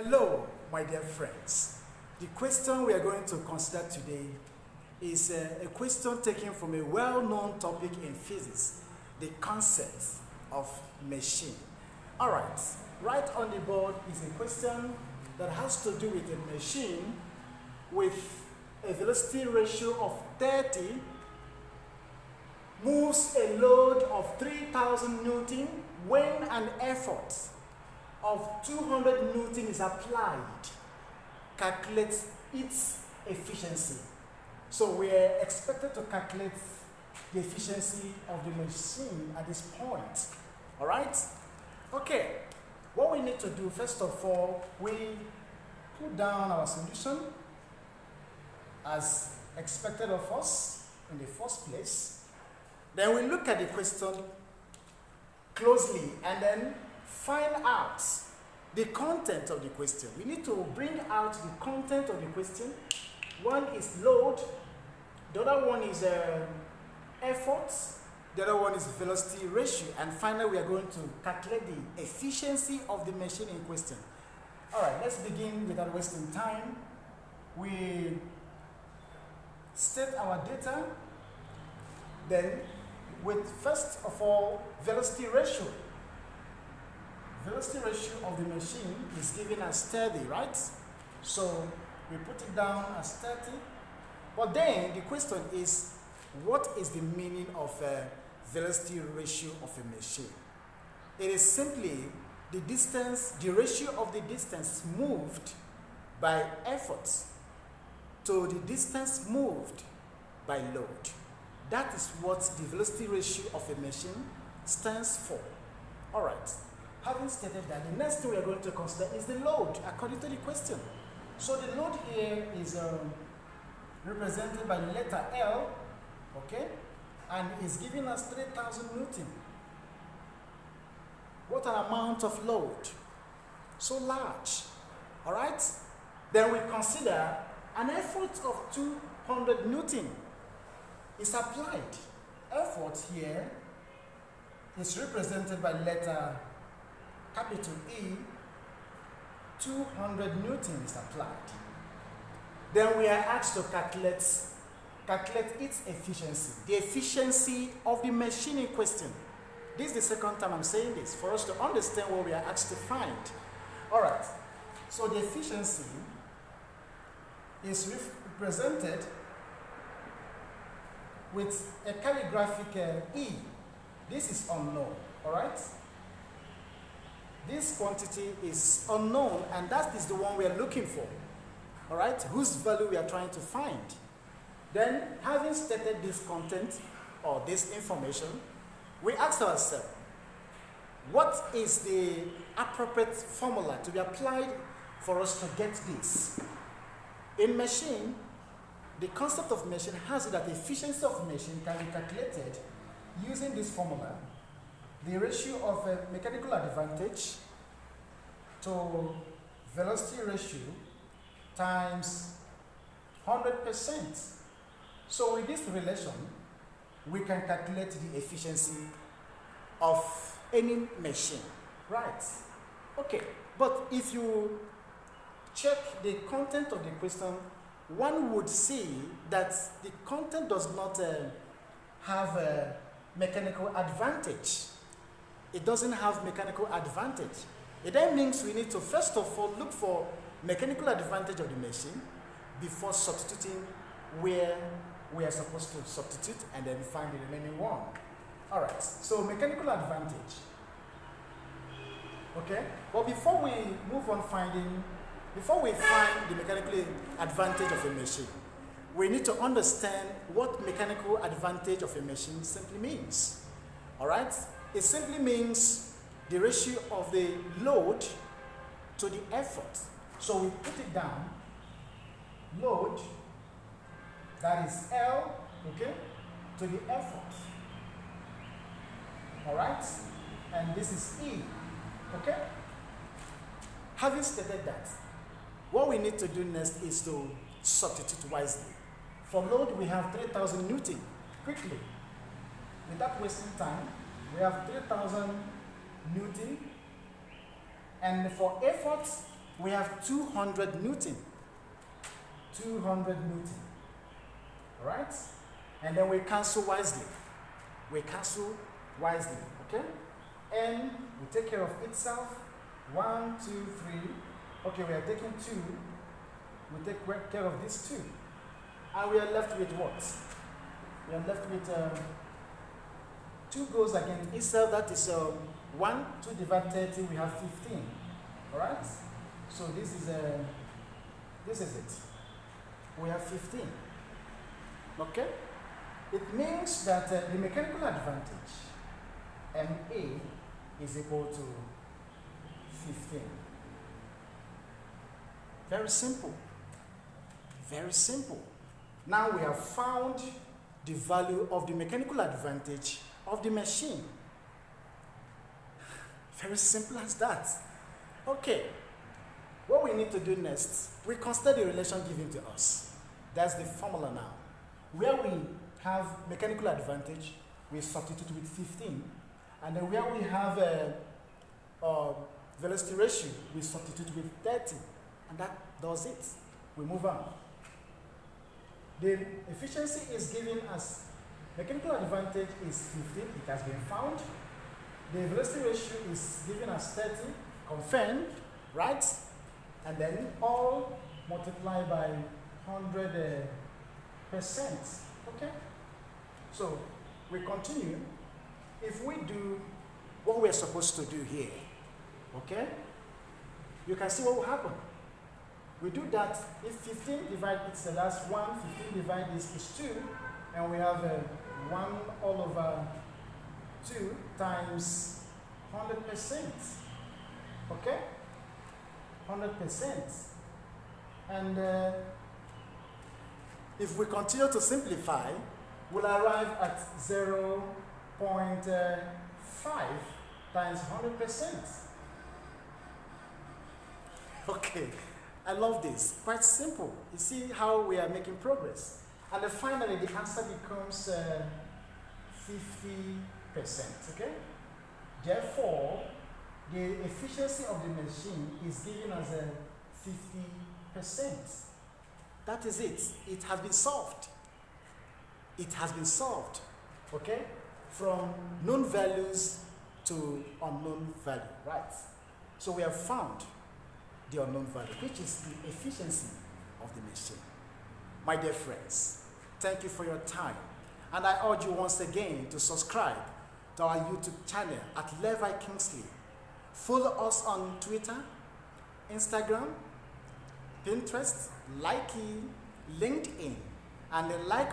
Hello, my dear friends. The question we are going to consider today is a question taken from a well-known topic in physics, the concept of machine. All right on the board is a question that has to do with a machine with a velocity ratio of 30, moves a load of 3,000 Newton when an effort of 200 Newton is applied. Calculate its efficiency. So we are expected to calculate the efficiency of the machine at this point. All right? Okay. What we need to do, first of all, we put down our solution as expected of us in the first place. Then we look at the question closely and then find out the content of the question. We need to bring out the content of the question. One is load, the other one is effort, the other one is velocity ratio, and finally we are going to calculate the efficiency of the machine in question. All right, let's begin without wasting time. We state our data, then with first of all velocity ratio. Velocity ratio of the machine is given as 30, right? So we put it down as 30. But then the question is, what is the meaning of a velocity ratio of a machine? It is simply the distance, the ratio of the distance moved by effort to the distance moved by load. That is what the velocity ratio of a machine stands for. All right. Having stated that, the next thing we are going to consider is the load, according to the question. So the load here is represented by letter L, okay, and is giving us 3,000 Newton. What an amount of load, so large, all right? Then we consider an effort of 200 Newton is applied. Effort here is represented by letter capital E, 200 Newton is applied. Then we are asked to calculate its efficiency, the efficiency of the machine in question. This is the second time I'm saying this, for us to understand what we are asked to find. All right, so the efficiency is represented with a calligraphic E. This is unknown, all right? This quantity is unknown, and that is the one we are looking for, all right, whose value we are trying to find. Then, having stated this content or this information, we ask ourselves, what is the appropriate formula to be applied for us to get this? In machine, the concept of machine has it that the efficiency of machine can be calculated using this formula. The ratio of a mechanical advantage to velocity ratio times 100%. So with this relation, we can calculate the efficiency of any machine, right? Okay, but if you check the content of the question, one would see that the content does not have a mechanical advantage. It doesn't have mechanical advantage. It then means we need to first of all look for mechanical advantage of the machine before substituting where we are supposed to substitute and then find the remaining one. All right, so mechanical advantage. Okay, but before we move on before we find the mechanical advantage of a machine, we need to understand what mechanical advantage of a machine simply means. All right? It simply means the ratio of the load to the effort. So we put it down, load, that is L, okay, to the effort. All right? And this is E, okay? Having stated that, what we need to do next is to substitute wisely. For load, we have 3,000 Newton. Quickly, without wasting time, we have 3,000 Newton. And for effort, we have 200 Newton. 200 Newton. Alright? And then we cancel wisely. We cancel wisely. Okay? N will take care of itself. 1, 2, 3. Okay, we are taking 2. We take care of this 2. And we are left with what? We are left with 2 goes against itself. That is 1, 2 divided 30. We have 15. Alright? So this is it. We have 15. Okay? It means that the mechanical advantage, MA, is equal to 15. Very simple. Very simple. Now we have found the value of the mechanical advantage of the machine. Very simple as that. Okay. What we need to do next, we consider the relation given to us. That's the formula now. Where we have mechanical advantage, we substitute with 15. And then where we have velocity ratio, we substitute with 30. And that does it. We move on. The efficiency is given as mechanical advantage is 15. It has been found. The velocity ratio is given as 30. Confirmed, right? And then all multiplied by 100%. Okay? So we continue. If we do what we're supposed to do here, okay? You can see what will happen. We do that. If 15 divided, it's the last one. 15 divided is 2. And we have 1 all over 2 times 100%. Okay? 100%. And if we continue to simplify, we'll arrive at 0.5 times 100%. Okay, I love this. Quite simple. You see how we are making progress. And then finally, the answer becomes 50%. Okay? Therefore, the efficiency of the machine is given as a 50%. That is it. It has been solved. It has been solved. Okay? From known values to unknown value. Right? So we have found the unknown value, which is the efficiency of the machine. My dear friends, thank you for your time. And I urge you once again to subscribe to our YouTube channel at Levi Kingsley. Follow us on Twitter, Instagram, Pinterest, Likey, LinkedIn, and like